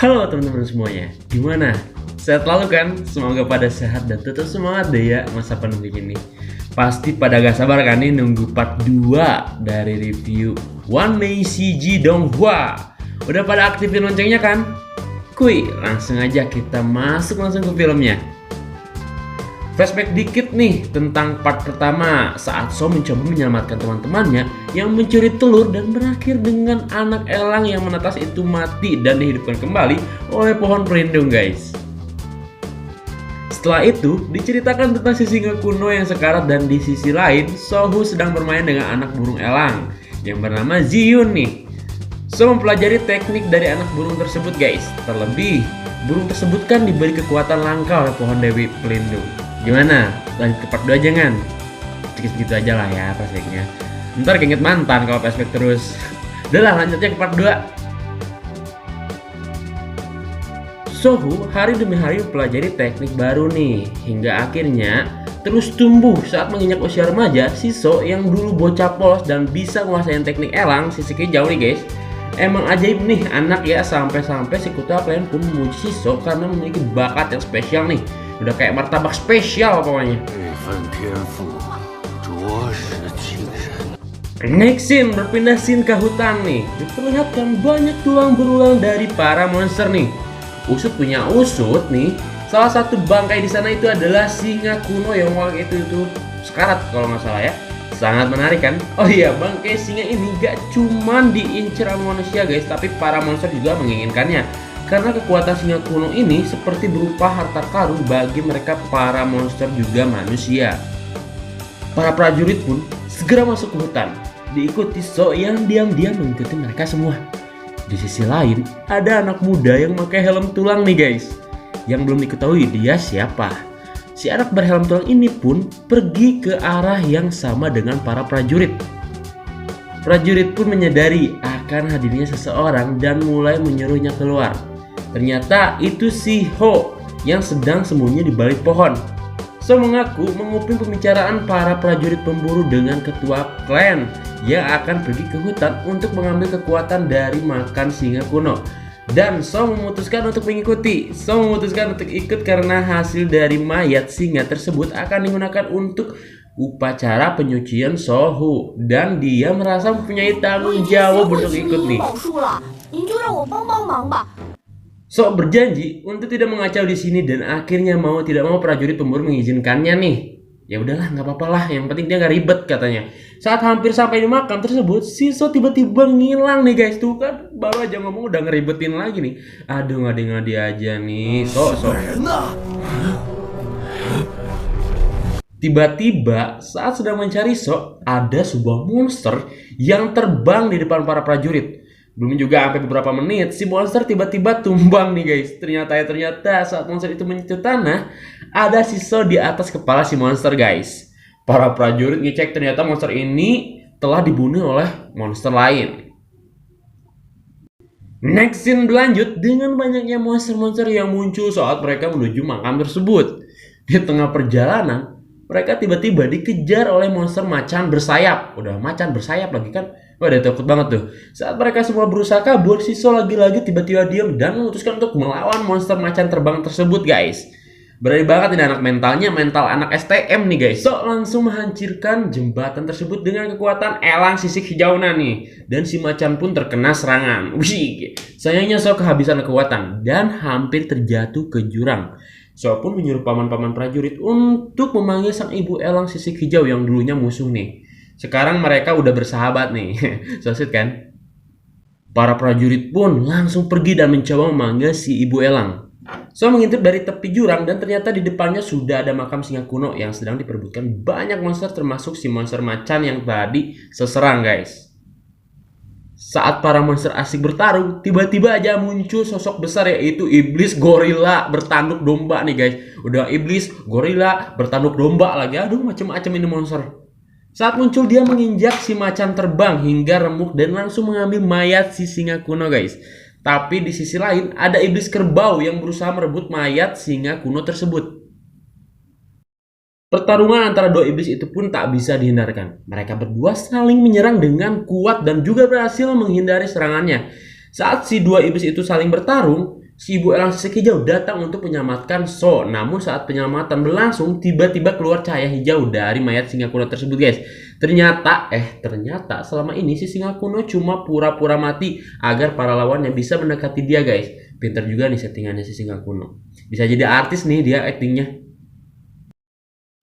Halo teman-teman semuanya, gimana? Sehat selalu kan? Semoga pada sehat dan tetap semangat deh ya masa pandemi ini. Pasti pada gak sabar kan nih nunggu part 2 dari review One Mei CG Donghua. Udah pada aktifin loncengnya kan? Kuy, langsung aja kita masuk langsung ke filmnya. Flashback dikit nih tentang part pertama saat So mencoba menyelamatkan teman-temannya yang mencuri telur dan berakhir dengan anak elang yang menetas itu mati dan dihidupkan kembali oleh pohon pelindung guys. Setelah itu diceritakan tentang si singa kuno yang sekarat dan di sisi lain Sohu sedang bermain dengan anak burung elang yang bernama Ziyun nih. So mempelajari teknik dari anak burung tersebut guys. Terlebih burung tersebut kan diberi kekuatan langka oleh pohon dewi pelindung. Gimana? Lanjut ke part 2 aja kan? Sedikit-sedikit aja lah ya flashbacknya. Ntar keinget mantan kalau flashback terus. Udah lah lanjut aja ke part 2. Sohu hari demi hari mempelajari teknik baru nih. Hingga akhirnya terus tumbuh saat menginjak usia remaja. Si So yang dulu bocah polos dan bisa menguasai teknik elang sisik hijau nih guys. Emang ajaib nih anak ya, sampai-sampai si Kuta Plan pun memuji si So karena memiliki bakat yang spesial nih. Udah kayak martabak spesial pokoknya. Next scene, berpindah scene ke hutan nih. Diperlihatkan banyak tulang berulang dari para monster nih. Usut punya usut nih. Salah satu bangkai di sana itu adalah singa kuno yang waktu itu sekarat kalau nggak salah ya. Sangat menarik kan? Oh iya, bangkai singa ini gak cuman diincar sama manusia guys, tapi para monster juga menginginkannya. Karena kekuatan singa kuno ini seperti berupa harta karun bagi mereka para monster juga manusia. Para prajurit pun segera masuk ke hutan, diikuti So yang diam-diam mengikuti mereka semua. Di sisi lain, ada anak muda yang pakai helm tulang nih guys. Yang belum diketahui dia siapa. Si anak berhelm tulang ini pun pergi ke arah yang sama dengan para prajurit. Prajurit pun menyadari akan hadirnya seseorang dan mulai menyuruhnya keluar. Ternyata itu si Ho yang sedang sembunyi di balik pohon. So mengaku menguping pembicaraan para prajurit pemburu dengan ketua klan yang akan pergi ke hutan untuk mengambil kekuatan dari makan singa kuno. Dan So memutuskan untuk mengikuti. So memutuskan untuk ikut karena hasil dari mayat singa tersebut akan digunakan untuk upacara penyucian Sohu. Dan dia merasa mempunyai tanggung jawab untuk ikut nih. So berjanji untuk tidak mengacau di sini dan akhirnya mau tidak mau prajurit pemburu mengizinkannya nih. Ya udahlah, nggak apa-apa lah, yang penting dia nggak ribet katanya. Saat hampir sampai di makam tersebut, si So tiba-tiba ngilang nih guys. Tuh kan baru aja ngomong udah ngeribetin lagi nih. Aduh, ngadi-ngadi aja nih. So. Tiba-tiba saat sedang mencari So, ada sebuah monster yang terbang di depan para prajurit. Belum juga sampai beberapa menit, si monster tiba-tiba tumbang nih guys. Ternyata saat monster itu menyentuh tanah, ada si So di atas kepala si monster guys. Para prajurit ngecek ternyata monster ini telah dibunuh oleh monster lain. Next scene berlanjut dengan banyaknya monster-monster yang muncul saat mereka menuju makam tersebut. Di tengah perjalanan, mereka tiba-tiba dikejar oleh monster macan bersayap. Udah macan bersayap lagi kan? Wah, udah takut banget tuh. Saat mereka semua berusaha kabur, si So lagi-lagi tiba-tiba diam dan memutuskan untuk melawan monster macan terbang tersebut guys. Berani banget ini anak mentalnya, mental anak STM nih guys. So langsung menghancurkan jembatan tersebut dengan kekuatan elang sisik hijau nih. Dan si macan pun terkena serangan. Wih, sayangnya So kehabisan kekuatan dan hampir terjatuh ke jurang. So pun menyuruh paman-paman prajurit untuk memanggil sang ibu elang sisik hijau yang dulunya musuh nih. Sekarang mereka udah bersahabat nih. So sweet kan? Para prajurit pun langsung pergi dan mencoba memanggil si ibu elang. So mengintip dari tepi jurang dan ternyata di depannya sudah ada makam singa kuno yang sedang diperebutkan banyak monster termasuk si monster macan yang tadi seserang guys. Saat para monster asik bertarung, tiba-tiba aja muncul sosok besar yaitu iblis gorila bertanduk domba nih guys. Udah iblis, gorila, bertanduk domba lagi. Aduh, macam-macam ini monster. Saat muncul dia menginjak si macan terbang hingga remuk dan langsung mengambil mayat si singa kuno guys. Tapi di sisi lain ada iblis kerbau yang berusaha merebut mayat singa kuno tersebut. Pertarungan antara dua iblis itu pun tak bisa dihindarkan. Mereka berdua saling menyerang dengan kuat dan juga berhasil menghindari serangannya. Saat si dua iblis itu saling bertarung, Si ibu elang sisik hijau datang untuk menyelamatkan So. Namun saat penyelamatan berlangsung, tiba-tiba keluar cahaya hijau dari mayat singa kuno tersebut, guys. Ternyata selama ini si singa kuno cuma pura-pura mati agar para lawannya bisa mendekati dia, guys. Pintar juga nih settingannya si singa kuno. Bisa jadi artis nih dia aktingnya.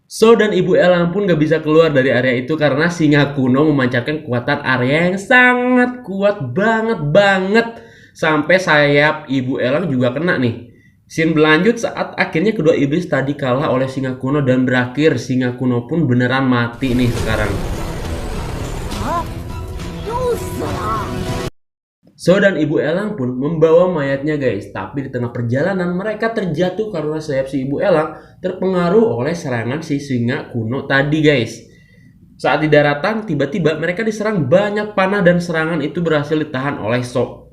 So dan ibu elang pun gak bisa keluar dari area itu karena singa kuno memancarkan kekuatan area yang sangat kuat banget. Sampai sayap ibu elang juga kena nih. Scene berlanjut saat akhirnya kedua iblis tadi kalah oleh singa kuno dan berakhir singa kuno pun beneran mati nih sekarang. So dan ibu elang pun membawa mayatnya, guys. Tapi di tengah perjalanan mereka terjatuh karena sayap si ibu elang terpengaruh oleh serangan si singa kuno tadi, guys. Saat di daratan tiba-tiba mereka diserang banyak panah dan serangan itu berhasil ditahan oleh So.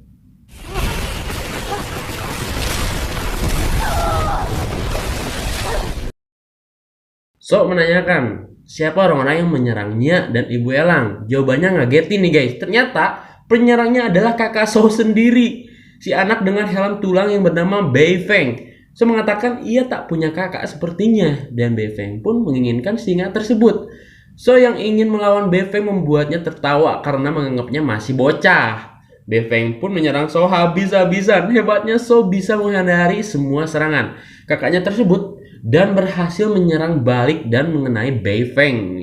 So menanyakan siapa orang-orang yang menyerangnya dan ibu elang. Jawabannya ngagetin nih, guys. Ternyata penyerangnya adalah kakak So sendiri, si anak dengan helm tulang yang bernama Beifeng. So mengatakan ia tak punya kakak sepertinya dan Beifeng pun menginginkan singa tersebut. So yang ingin melawan Beifeng membuatnya tertawa karena menganggapnya masih bocah. Beifeng pun menyerang So habis-habisan. Hebatnya So bisa menghindari semua serangan kakaknya tersebut dan berhasil menyerang balik dan mengenai Beifeng.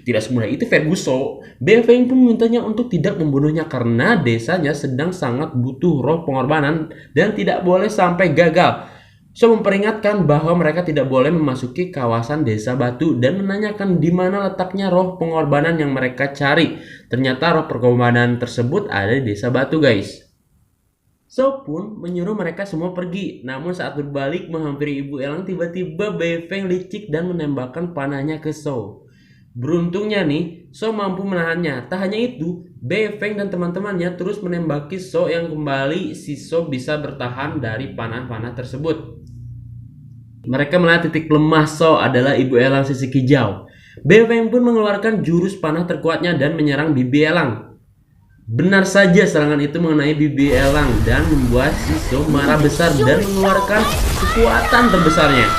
Tidak semudah itu Ferguson. Beifeng pun memintanya untuk tidak membunuhnya karena desanya sedang sangat butuh roh pengorbanan dan tidak boleh sampai gagal. So memperingatkan bahwa mereka tidak boleh memasuki kawasan desa batu dan menanyakan di mana letaknya roh pengorbanan yang mereka cari. Ternyata roh pengorbanan tersebut ada di desa batu, guys. So pun menyuruh mereka semua pergi. Namun saat berbalik menghampiri ibu elang, tiba-tiba Beifeng licik dan menembakkan panahnya ke So. Beruntungnya nih, So mampu menahannya. Tak hanya itu, Beifeng dan teman-temannya terus menembaki So yang kembali si So bisa bertahan dari panah-panah tersebut. Mereka melihat titik lemah So adalah ibu elang sisik hijau. Beifeng pun mengeluarkan jurus panah terkuatnya dan menyerang bibi elang. Benar saja serangan itu mengenai bibi elang dan membuat si So marah besar dan mengeluarkan kekuatan terbesarnya.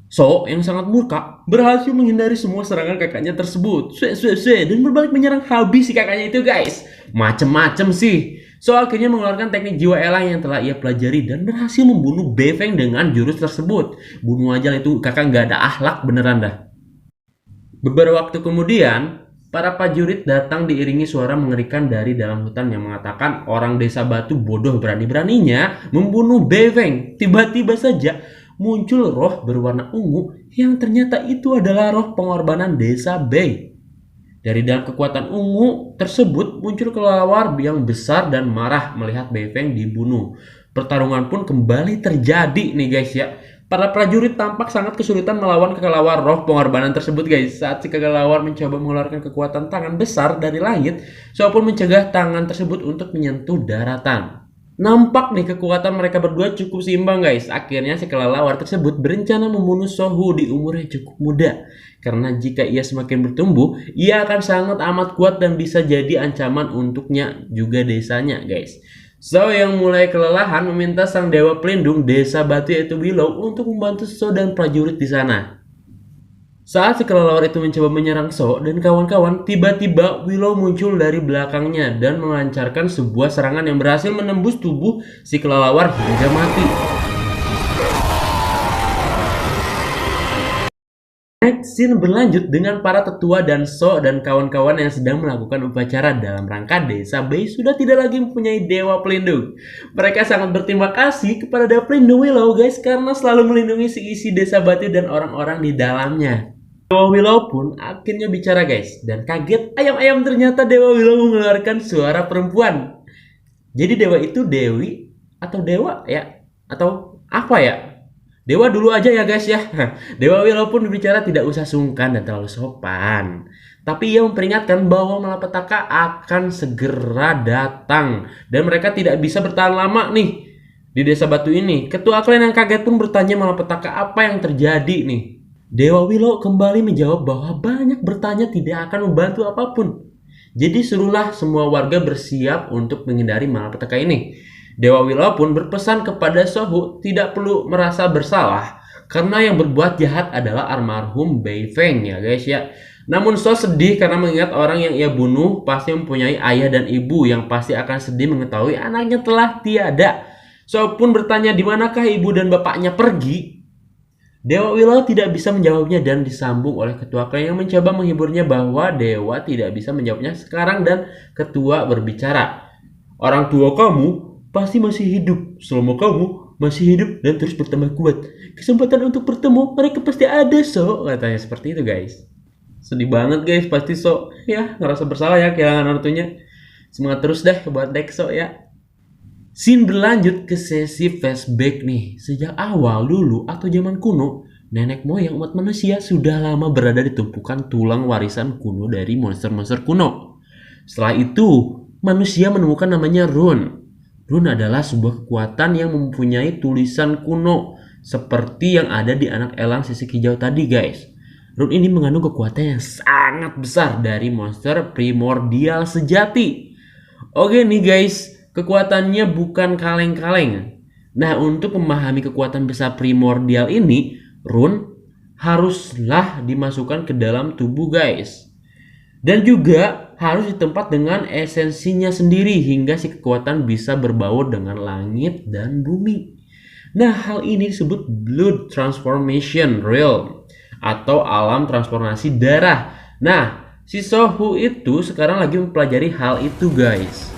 So yang sangat murka berhasil menghindari semua serangan kakaknya tersebut. Dan berbalik menyerang habis si kakaknya itu, guys. Macem-macem sih. So akhirnya mengeluarkan teknik jiwa elang yang telah ia pelajari dan berhasil membunuh Beifeng dengan jurus tersebut. Bunuh aja itu kakak nggak ada akhlak beneran dah. Beberapa waktu kemudian para prajurit datang diiringi suara mengerikan dari dalam hutan yang mengatakan orang desa batu bodoh berani-beraninya membunuh Beifeng. Tiba-tiba saja muncul roh berwarna ungu yang ternyata itu adalah roh pengorbanan desa Bei. Dari dalam kekuatan ungu tersebut muncul kelelawar yang besar dan marah melihat Beifeng dibunuh. Pertarungan pun kembali terjadi nih, guys ya. Para prajurit tampak sangat kesulitan melawan kelelawar roh pengorbanan tersebut, guys. Saat si kelelawar mencoba mengeluarkan kekuatan tangan besar dari langit, So pun mencegah tangan tersebut untuk menyentuh daratan. Nampak nih kekuatan mereka berdua cukup seimbang, guys. Akhirnya si kelelawar tersebut berencana membunuh Sohu di umur yang cukup muda. Karena jika ia semakin bertumbuh, ia akan sangat amat kuat dan bisa jadi ancaman untuknya juga desanya, guys. So yang mulai kelelahan meminta sang dewa pelindung desa batu yaitu Willow untuk membantu So dan prajurit di sana. Saat si kelelawar itu mencoba menyerang So dan kawan-kawan, tiba-tiba Willow muncul dari belakangnya dan melancarkan sebuah serangan yang berhasil menembus tubuh si kelelawar hingga mati. Next scene berlanjut dengan para tetua dan So dan kawan-kawan yang sedang melakukan upacara dalam rangka desa Bei sudah tidak lagi mempunyai dewa pelindung. Mereka sangat berterima kasih kepada dewa pelindung Willow, guys, karena selalu melindungi isi desa batu dan orang-orang di dalamnya. Dewa Willow pun akhirnya bicara, guys, dan kaget ayam-ayam ternyata Dewa Willow mengeluarkan suara perempuan. Jadi dewa itu Dewi atau dewa ya? Atau apa ya? Dewa dulu aja ya, guys ya. Dewa Willow pun berbicara tidak usah sungkan dan terlalu sopan. Tapi ia memperingatkan bahwa malapetaka akan segera datang dan mereka tidak bisa bertahan lama nih di desa batu ini. Ketua klan yang kaget pun bertanya malapetaka apa yang terjadi nih. Dewa Willow kembali menjawab bahwa banyak bertanya tidak akan membantu apapun. Jadi suruhlah semua warga bersiap untuk menghindari malapetaka ini. Dewa Willow pun berpesan kepada Sohu tidak perlu merasa bersalah karena yang berbuat jahat adalah almarhum Bei Feng ya guys ya. Namun So sedih karena mengingat orang yang ia bunuh pasti mempunyai ayah dan ibu yang pasti akan sedih mengetahui anaknya telah tiada. So pun bertanya di manakah ibu dan bapaknya pergi. Dewa Willow tidak bisa menjawabnya dan disambung oleh ketua klan yang mencoba menghiburnya bahwa dewa tidak bisa menjawabnya sekarang dan ketua berbicara. Orang tua kamu pasti masih hidup. Selama kamu masih hidup dan terus bertambah kuat, kesempatan untuk bertemu mereka pasti ada, So. Katanya seperti itu guys. Sedih banget guys, pasti So ya ngerasa bersalah ya kehilangan ortunya. Semangat terus deh buat Dexo ya. Scene berlanjut ke sesi flashback nih. Sejak awal dulu atau zaman kuno, nenek moyang umat manusia sudah lama berada di tumpukan tulang warisan kuno dari monster-monster kuno. Setelah itu, manusia menemukan namanya Rune. Rune adalah sebuah kekuatan yang mempunyai tulisan kuno seperti yang ada di anak elang sisik hijau tadi guys. Rune ini mengandung kekuatan yang sangat besar dari monster primordial sejati. Oke nih guys, kekuatannya bukan kaleng-kaleng. Nah, untuk memahami kekuatan besar primordial ini, Rune haruslah dimasukkan ke dalam tubuh guys. Dan juga harus ditempat dengan esensinya sendiri hingga si kekuatan bisa berbaur dengan langit dan bumi. Nah, hal ini disebut Blood Transformation Realm atau alam transformasi darah. Nah, si Sohu itu sekarang lagi mempelajari hal itu guys.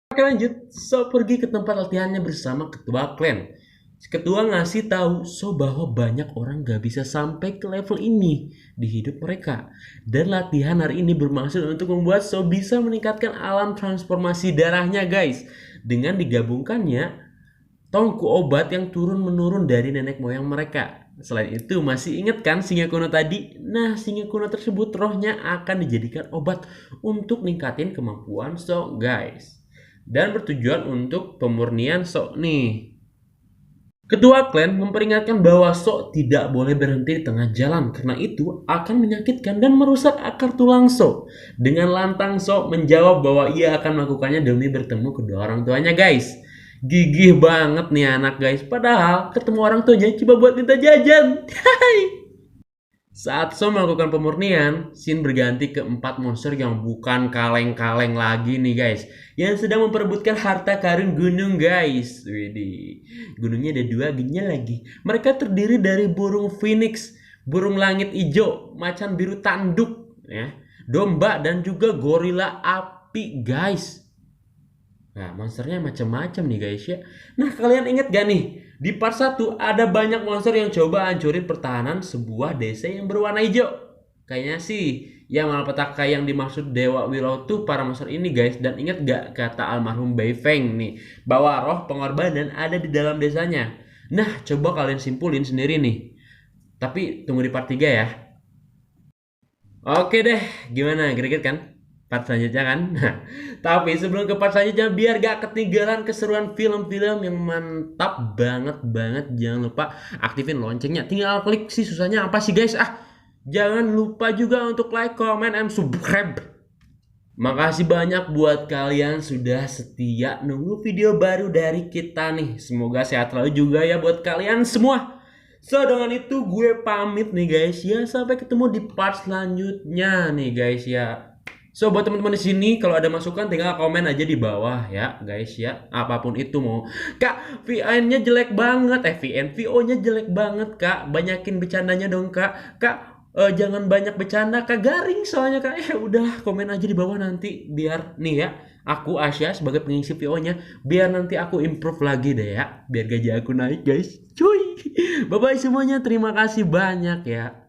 Oke lanjut, So pergi ke tempat latihannya bersama ketua klan. Ketua ngasih tahu So bahwa banyak orang gak bisa sampai ke level ini di hidup mereka. Dan latihan hari ini bermaksud untuk membuat So bisa meningkatkan alam transformasi darahnya guys. Dengan digabungkannya tongku obat yang turun-menurun dari nenek moyang mereka. Selain itu masih ingat kan singa kuno tadi? Nah, singa kuno tersebut rohnya akan dijadikan obat untuk ningkatin kemampuan So guys. Dan bertujuan untuk pemurnian So nih. Ketua klan memperingatkan bahwa So tidak boleh berhenti di tengah jalan karena itu akan menyakitkan dan merusak akar tulang So. Dengan lantang So menjawab bahwa ia akan melakukannya demi bertemu kedua orang tuanya guys. Gigih banget nih anak guys, padahal ketemu orang tuanya coba buat minta jajan. Saat So melakukan pemurnian, scene berganti ke 4 monster yang bukan kaleng-kaleng lagi nih guys, yang sedang memperebutkan harta karun gunung guys. Widih, gunungnya ada 2 genya lagi. Mereka terdiri dari burung phoenix, burung langit hijau, macan biru tanduk, ya, domba dan juga gorila api guys. Nah, monsternya macam-macam nih guys ya. Nah, kalian inget gak nih? Di part 1 ada banyak monster yang coba hancurin pertahanan sebuah desa yang berwarna hijau. Kayaknya sih ya malapetaka yang dimaksud Dewa Willow tuh para monster ini guys. Dan inget gak kata almarhum Bei Feng nih, bahwa roh pengorbanan ada di dalam desanya. Nah, coba kalian simpulin sendiri nih. Tapi tunggu di part 3 ya. Oke deh, gimana? Greget kan? Part selanjutnya kan. Tapi sebelum ke part selanjutnya, biar gak ketinggalan keseruan film-film yang mantap banget, jangan lupa aktifin loncengnya. Tinggal klik sih, susahnya apa sih guys? Jangan lupa juga untuk like, comment, and subscribe. Makasih banyak buat kalian sudah setia nunggu video baru dari kita nih. Semoga sehat selalu juga ya buat kalian semua. So dengan itu gue pamit nih guys ya. Sampai ketemu di part selanjutnya nih guys ya. So buat teman-teman di sini kalau ada masukan tinggal komen aja di bawah ya guys ya. Apapun itu mau. Kak, VN-nya jelek banget. VO-nya jelek banget, Kak. Banyakin bercandanya dong, Kak. Kak, jangan banyak bercanda, Kak. Garing soalnya, Kak. Udah komen aja di bawah nanti biar nih ya. Aku Asya sebagai pengisi VO-nya biar nanti aku improve lagi deh ya. Biar gaji aku naik, guys. Cuy. Bye-bye semuanya. Terima kasih banyak ya.